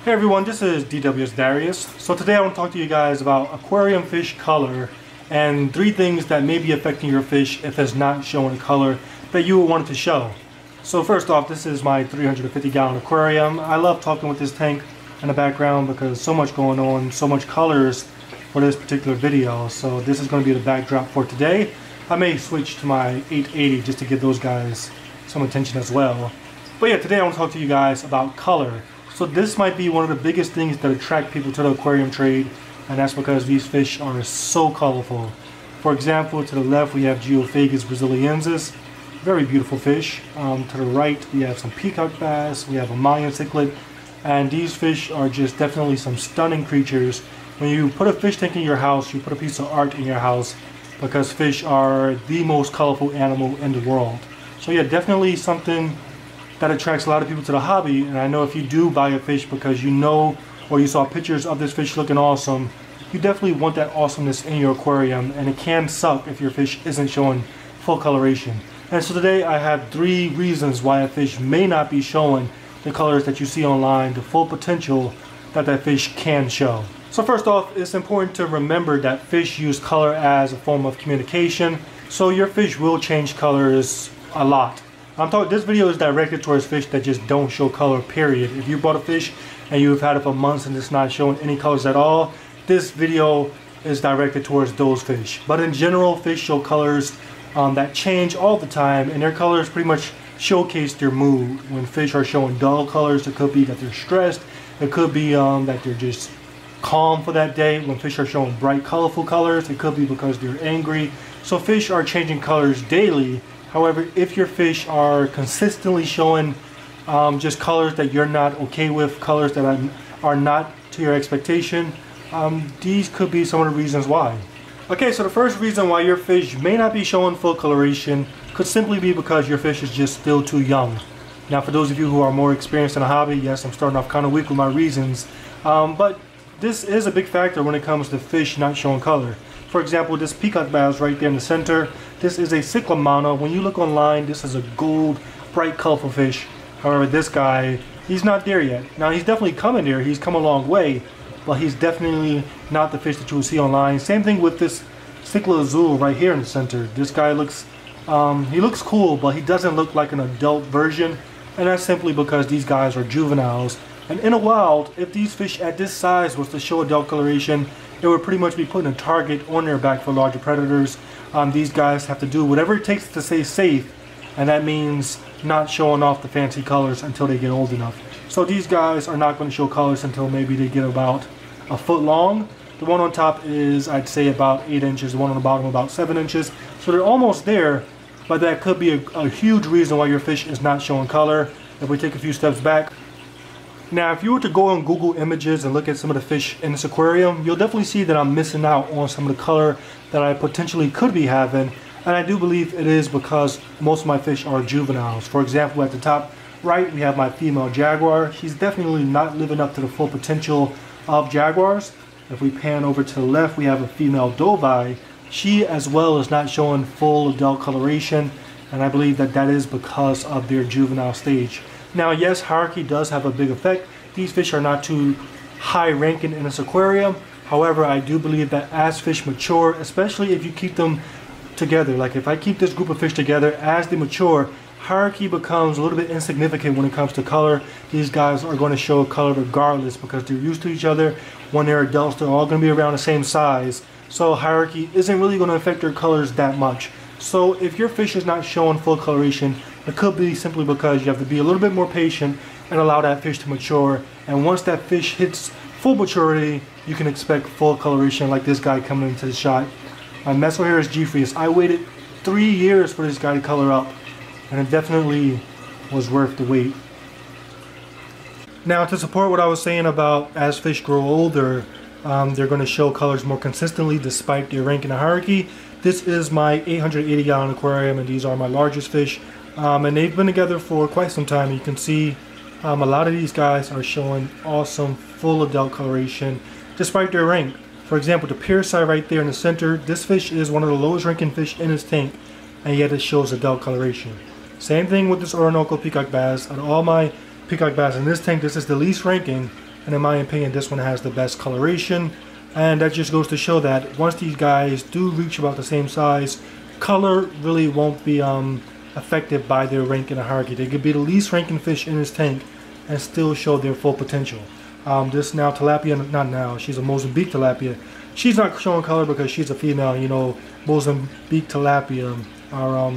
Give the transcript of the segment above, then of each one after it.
Hey everyone, this is DW's Darius. So today I want to talk to you guys about aquarium fish color and 3 things that may be affecting your fish if it's not showing color that you would want it to show. So first off, this is my 350 gallon aquarium. I love talking with this tank in the background because so much going on, so much colors for this particular video. So this is going to be the backdrop for today. I may switch to my 880 just to give those guys some attention as well. But yeah, today I want to talk to you guys about color. So this might be one of the biggest things that attract people to the aquarium trade, and that's because these fish are so colorful. For example, to the left we have Geophagus brasiliensis, very beautiful fish. To the right we have some peacock bass, we have a Mayan cichlid, and these fish are just definitely some stunning creatures. When you put a fish tank in your house, you put a piece of art in your house because fish are the most colorful animal in the world. So yeah, definitely something that attracts a lot of people to the hobby. And I know if you do buy a fish because you know or you saw pictures of this fish looking awesome, you definitely want that awesomeness in your aquarium, and it can suck if your fish isn't showing full coloration. And so today I have 3 reasons why a fish may not be showing the colors that you see online, the full potential that that fish can show. So first off, it's important to remember that fish use color as a form of communication, so your fish will change colors a lot. This video is directed towards fish that just don't show color, period. If you bought a fish and you've had it for months and it's not showing any colors at all, this video is directed towards those fish. But in general, fish show colors that change all the time, and their colors pretty much showcase their mood. When fish are showing dull colors, it could be that they're stressed, it could be that they're just calm for that day. When fish are showing bright, colorful colors, it could be because they're angry. So fish are changing colors daily. However, if your fish are consistently showing just colors that you're not okay with, colors that are not to your expectation, these could be some of the reasons why. Okay, so the first reason why your fish may not be showing full coloration could simply be because your fish is just still too young. Now, for those of you who are more experienced in the hobby, yes, I'm starting off kind of weak with my reasons, but this is a big factor when it comes to fish not showing color. For example, this peacock bass right there in the center, this is a cyclamana. When you look online, this is a gold, bright, colorful fish. However, this guy, he's not there yet. Now, he's definitely coming there. He's come a long way, but he's definitely not the fish that you will see online. Same thing with this cichlid azul right here in the center. This guy looks, he looks cool, but he doesn't look like an adult version, and that's simply because these guys are juveniles. And in the wild, if these fish at this size was to show adult coloration, it would pretty much be putting a target on their back for larger predators. These guys have to do whatever it takes to stay safe, and that means not showing off the fancy colors until they get old enough. So these guys are not going to show colors until maybe they get about a foot long. The one on top is, I'd say, about 8 inches, the one on the bottom about 7 inches. So they're almost there, but that could be a huge reason why your fish is not showing color. If we take a few steps back, now, if you were to go on Google Images and look at some of the fish in this aquarium, you'll definitely see that I'm missing out on some of the color that I potentially could be having. And I do believe it is because most of my fish are juveniles. For example, at the top right, we have my female jaguar. She's definitely not living up to the full potential of jaguars. If we pan over to the left, we have a female dovi. She as well is not showing full adult coloration, and I believe that that is because of their juvenile stage. Now, yes, hierarchy does have a big effect. These fish are not too high ranking in this aquarium. However, I do believe that as fish mature, especially if you keep them together, like if I keep this group of fish together, as they mature, hierarchy becomes a little bit insignificant when it comes to color. These guys are going to show color regardless because they're used to each other. When they're adults, they're all going to be around the same size. So hierarchy isn't really going to affect their colors that much. So if your fish is not showing full coloration, it could be simply because you have to be a little bit more patient and allow that fish to mature. And once that fish hits full maturity, you can expect full coloration like this guy coming into the shot. My Messelharris Geophagus, I waited 3 years for this guy to color up, and it definitely was worth the wait. Now, to support what I was saying about as fish grow older, they're going to show colors more consistently despite their rank in the hierarchy. This is my 880 gallon aquarium, and these are my largest fish. And they've been together for quite some time. You can see a lot of these guys are showing awesome full adult coloration despite their rank. For example, the Piercei right there in the center, this fish is one of the lowest ranking fish in this tank, and yet it shows adult coloration. Same thing with this Orinoco peacock bass. Out of all my peacock bass in this tank, this is the least ranking, and in my opinion this one has the best coloration. And that just goes to show that once these guys do reach about the same size, color really won't be affected by their rank in the hierarchy. They could be the least ranking fish in this tank and still show their full potential. This now tilapia, not now, she's a Mozambique tilapia. She's not showing color because she's a female. You know, Mozambique tilapia are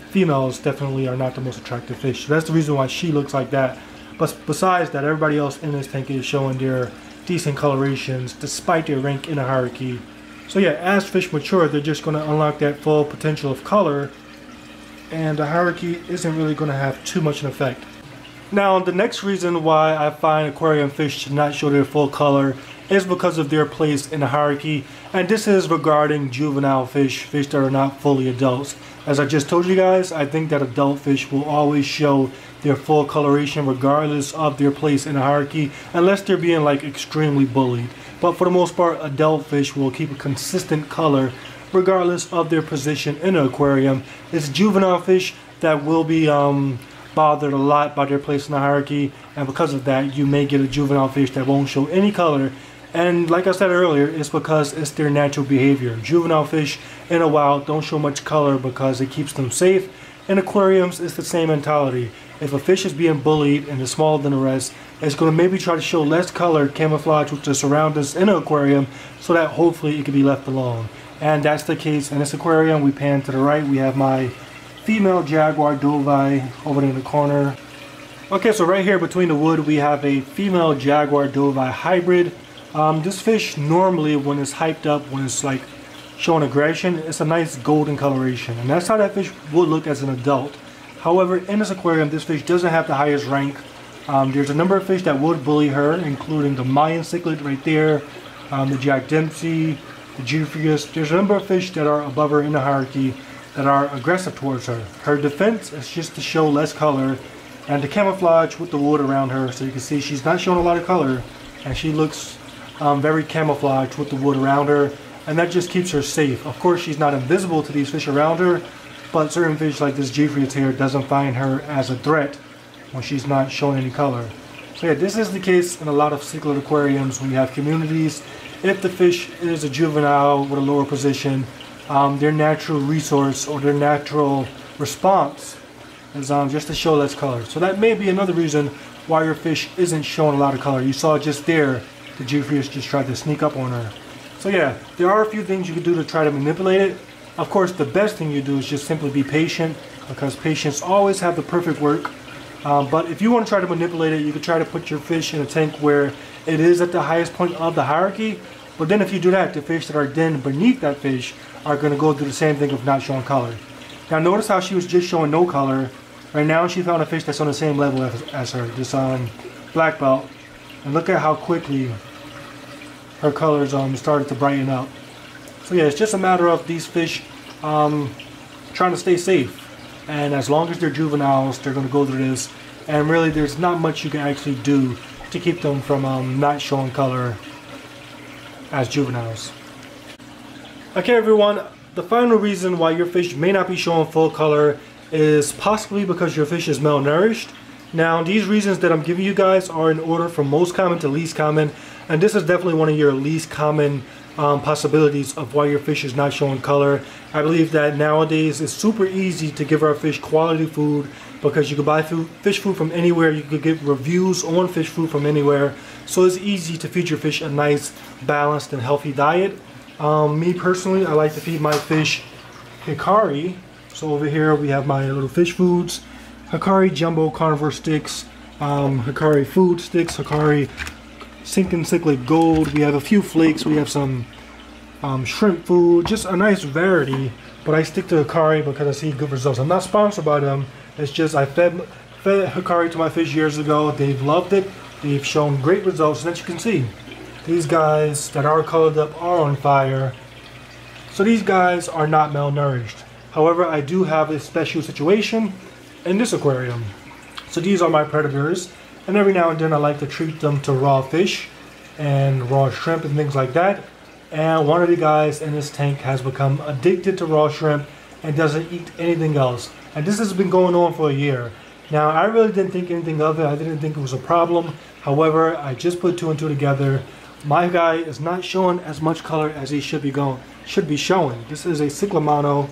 females definitely are not the most attractive fish. So that's the reason why she looks like that. But besides that, everybody else in this tank is showing their decent colorations despite their rank in the hierarchy. So yeah, as fish mature, they're just going to unlock that full potential of color, and the hierarchy isn't really going to have too much an effect. Now, the next reason why I find aquarium fish to not show their full color is because of their place in the hierarchy, and this is regarding juvenile fish, fish that are not fully adults. As I just told you guys, I think that adult fish will always show their full coloration regardless of their place in the hierarchy, unless they're being like extremely bullied. But for the most part, adult fish will keep a consistent color regardless of their position in the aquarium. It's juvenile fish that will be bothered a lot by their place in the hierarchy, and because of that you may get a juvenile fish that won't show any color. And like I said earlier, it's because it's their natural behavior. Juvenile fish in the wild don't show much color because it keeps them safe. In aquariums, it's the same mentality. If a fish is being bullied and is smaller than the rest, it's going to maybe try to show less color, camouflage with the surroundings in an aquarium, so that hopefully it can be left alone. And that's the case in this aquarium. We pan to the right, we have my female jaguar dovie over there in the corner. Okay, so right here between the wood we have a female jaguar dovie hybrid. This fish normally, when it's hyped up, when it's like showing aggression, it's a nice golden coloration, and that's how that fish would look as an adult. However, in this aquarium, this fish doesn't have the highest rank. There's a number of fish that would bully her, including the Mayan cichlid right there, the Jack Dempsey, the Geoffrius. There's a number of fish that are above her in the hierarchy that are aggressive towards her. Her defense is just to show less color and to camouflage with the wood around her. So you can see she's not showing a lot of color, and she looks very camouflaged with the wood around her, and that just keeps her safe. Of course, she's not invisible to these fish around her, but certain fish like this Geoffrius here doesn't find her as a threat when she's not showing any color. So yeah, this is the case in a lot of cichlid aquariums when you have communities. If the fish is a juvenile with a lower position, their natural resource or their natural response is just to show less color. So that may be another reason why your fish isn't showing a lot of color. You saw just there, the Geoffrius just tried to sneak up on her. So yeah, there are a few things you can do to try to manipulate it. Of course, the best thing you do is just simply be patient, because patience always have the perfect work. But if you want to try to manipulate it, you can try to put your fish in a tank where it is at the highest point of the hierarchy. But then if you do that, the fish that are then beneath that fish are going to go through the same thing of not showing color. Now notice how she was just showing no color. Right now she found a fish that's on the same level as her, this black belt. And look at how quickly her colors started to brighten up. So yeah, it's just a matter of these fish trying to stay safe. And as long as they're juveniles, they're going to go through this. And really, there's not much you can actually do to keep them from not showing color as juveniles. Okay everyone, the final reason why your fish may not be showing full color is possibly because your fish is malnourished. Now these reasons that I'm giving you guys are in order from most common to least common, and this is definitely one of your least common possibilities of why your fish is not showing color. I believe that nowadays it's super easy to give our fish quality food, because you can buy fish food from anywhere. You could get reviews on fish food from anywhere, so it's easy to feed your fish a nice balanced and healthy diet. Me personally, I like to feed my fish Hikari. So over here we have my little fish foods, Hikari Jumbo Carnivore Sticks, Hikari Food Sticks, Hikari Sinking Cichlid Gold. We have a few flakes, we have some shrimp food, just a nice variety. But I stick to Hikari because I see good results. I'm not sponsored by them, it's just I fed Hikari to my fish years ago. They've loved it, they've shown great results, and as you can see, these guys that are colored up are on fire. So these guys are not malnourished. However, I do have a special situation in this aquarium. So these are my predators, and every now and then I like to treat them to raw fish and raw shrimp and things like that. And one of the guys in this tank has become addicted to raw shrimp and doesn't eat anything else. And this has been going on for a year. Now, I really didn't think anything of it. I didn't think it was a problem However, I just put two and two together. My guy is not showing as much color as he should be showing. This is a Cyclamano,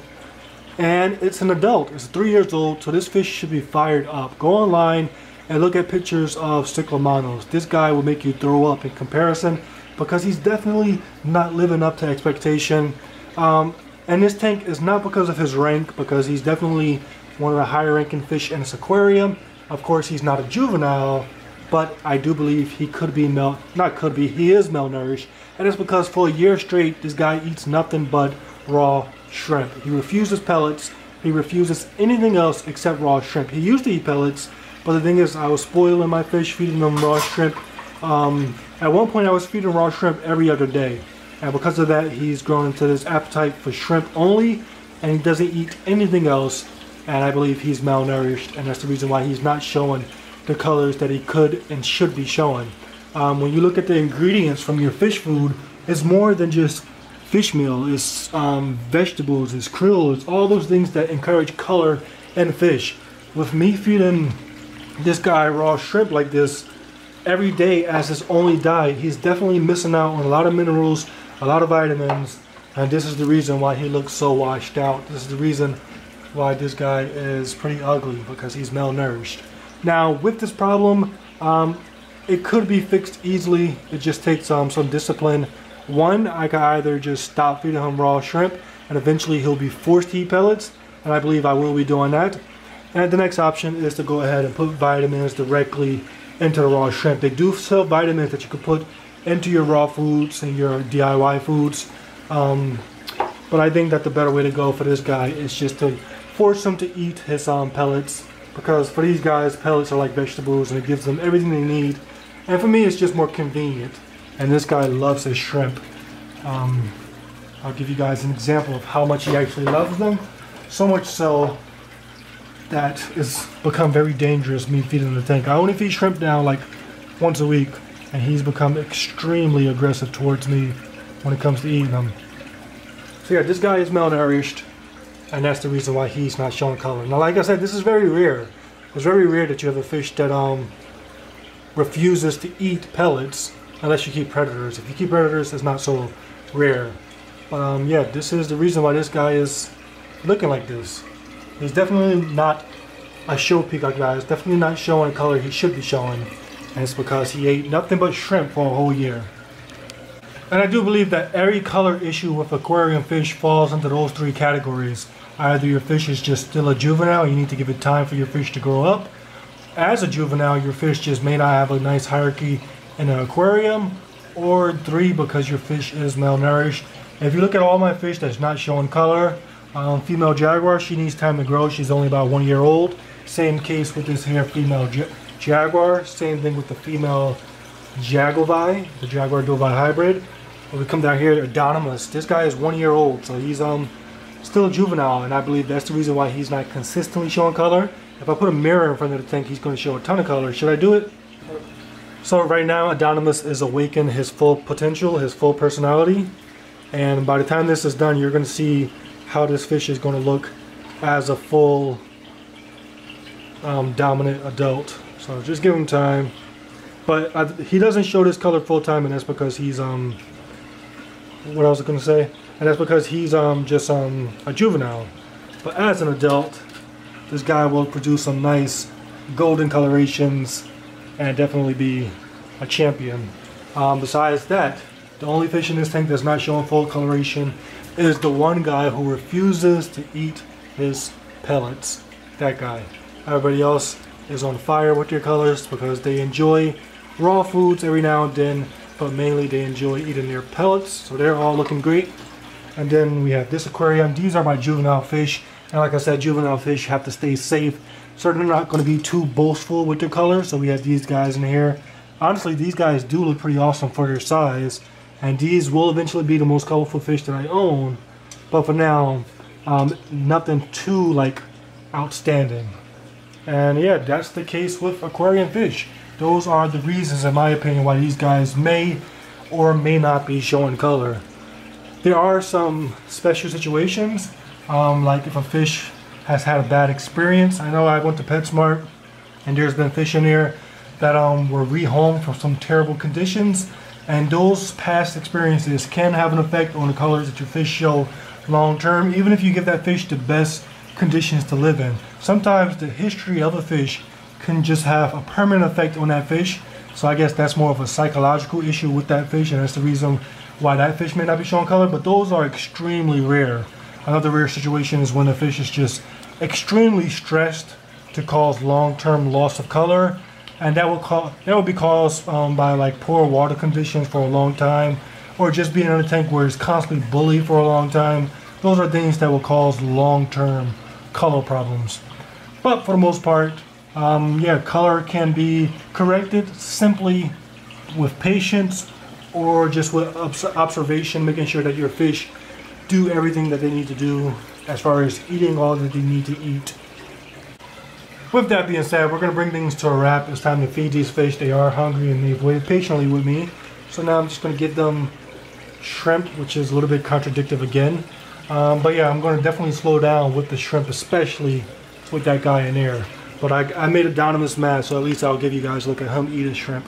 and it's an adult. It's 3 years old, so this fish should be fired up. Go online and look at pictures of Cyclamanos. This guy will make you throw up in comparison, because he's definitely not living up to expectation. And this tank is not because of his rank, because he's definitely one of the higher ranking fish in this aquarium. Of course, he's not a juvenile, but I do believe he could be he is malnourished. And it's because for a year straight, this guy eats nothing but raw shrimp. He refuses pellets. He refuses anything else except raw shrimp. He used to eat pellets, but the thing is, I was spoiling my fish, feeding them raw shrimp. At one point, I was feeding raw shrimp every other day. And because of that, he's grown into this appetite for shrimp only, and he doesn't eat anything else. And I believe he's malnourished, and that's the reason why he's not showing the colors that he could and should be showing. When you look at the ingredients from your fish food, it's more than just fish meal. It's vegetables, it's krill, it's all those things that encourage color in fish. With me feeding this guy raw shrimp like this every day as his only diet, he's definitely missing out on a lot of minerals, a lot of vitamins, and this is the reason why he looks so washed out. This is the reason why this guy is pretty ugly, because he's malnourished. Now, with this problem, it could be fixed easily. It just takes some discipline. One, I could either just stop feeding him raw shrimp, and eventually he'll be forced to eat pellets, and I believe I will be doing that. And the next option is to go ahead and put vitamins directly into the raw shrimp. They do sell vitamins that you can put into your raw foods and your DIY foods, but I think that the better way to go for this guy is just to force him to eat his pellets, because for these guys, pellets are like vegetables, and it gives them everything they need. And for me, it's just more convenient. And this guy loves his shrimp. I'll give you guys an example of how much he actually loves them. So much so that it's become very dangerous me feeding the tank. I only feed shrimp now like once a week, and he's become extremely aggressive towards me when it comes to eating them. So yeah, this guy is malnourished, and that's the reason why he's not showing color. Now, like I said, this is very rare. It's very rare that you have a fish that refuses to eat pellets unless you keep predators. If you keep predators, it's not so rare. But yeah, this is the reason why this guy is looking like this. He's definitely not a show peacock guy. He's definitely not showing the color he should be showing. And it's because he ate nothing but shrimp for a whole year. And I do believe that every color issue with aquarium fish falls into those three categories. Either your fish is just still a juvenile, you need to give it time for your fish to grow up. As a juvenile, your fish just may not have a nice hierarchy in an aquarium. Or three, because your fish is malnourished. If you look at all my fish that's not showing color, female jaguar, she needs time to grow. She's only about 1 year old. Same case with this here female jaguar. Same thing with the female jaguar, the jaguar dovi hybrid. When we come down here, Anonymous, this guy is 1 year old, so he's still a juvenile, and I believe that's the reason why he's not consistently showing color. If I put a mirror in front of the tank, he's going to show a ton of color. Should I do it? So right now, Anonymous is awakening his full potential, his full personality, and by the time this is done, you're going to see how this fish is going to look as a full dominant adult. So just give him time. But he doesn't show this color full time, and that's because he's what I was going to say, and that's because he's just a juvenile. But as an adult, this guy will produce some nice golden colorations and definitely be a champion. Besides that, the only fish in this tank that's not showing full coloration is the one guy who refuses to eat his pellets. That guy. Everybody else is on fire with their colors because they enjoy raw foods every now and then, but mainly they enjoy eating their pellets, so they're all looking great. And then we have this aquarium. These are my juvenile fish, and like I said, juvenile fish have to stay safe, so they're not going to be too boastful with their colors. So we have these guys in here. Honestly, these guys do look pretty awesome for their size, and these will eventually be the most colorful fish that I own, but for now, nothing too like outstanding. And yeah, that's the case with aquarium fish. Those are the reasons, in my opinion, why these guys may or may not be showing color. There are some special situations, like if a fish has had a bad experience. I know I went to PetSmart and there's been fish in there that were rehomed from some terrible conditions, and those past experiences can have an effect on the colors that your fish show long term, even if you give that fish the best conditions to live in. Sometimes the history of a fish can just have a permanent effect on that fish. So I guess that's more of a psychological issue with that fish, and that's the reason why that fish may not be showing color, but those are extremely rare. Another rare situation is when the fish is just extremely stressed to cause long-term loss of color, and that will be caused by like poor water conditions for a long time, or just being in a tank where it's constantly bullied for a long time. Those are things that will cause long-term color problems. But for the most part, yeah, color can be corrected simply with patience or just with observation, making sure that your fish do everything that they need to do as far as eating all that they need to eat. With that being said, we're going to bring things to a wrap. It's time to feed these fish. They are hungry and they've waited patiently with me. So now I'm just going to give them shrimp, which is a little bit contradictory again. But yeah, I'm going to definitely slow down with the shrimp, especially with that guy in there. But I made a Dynamis mad, so at least I'll give you guys a look at him eat his shrimp.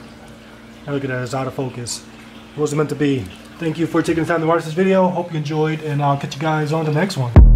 And look at that, it's out of focus. It wasn't meant to be. Thank you for taking the time to watch this video. Hope you enjoyed, and I'll catch you guys on the next one.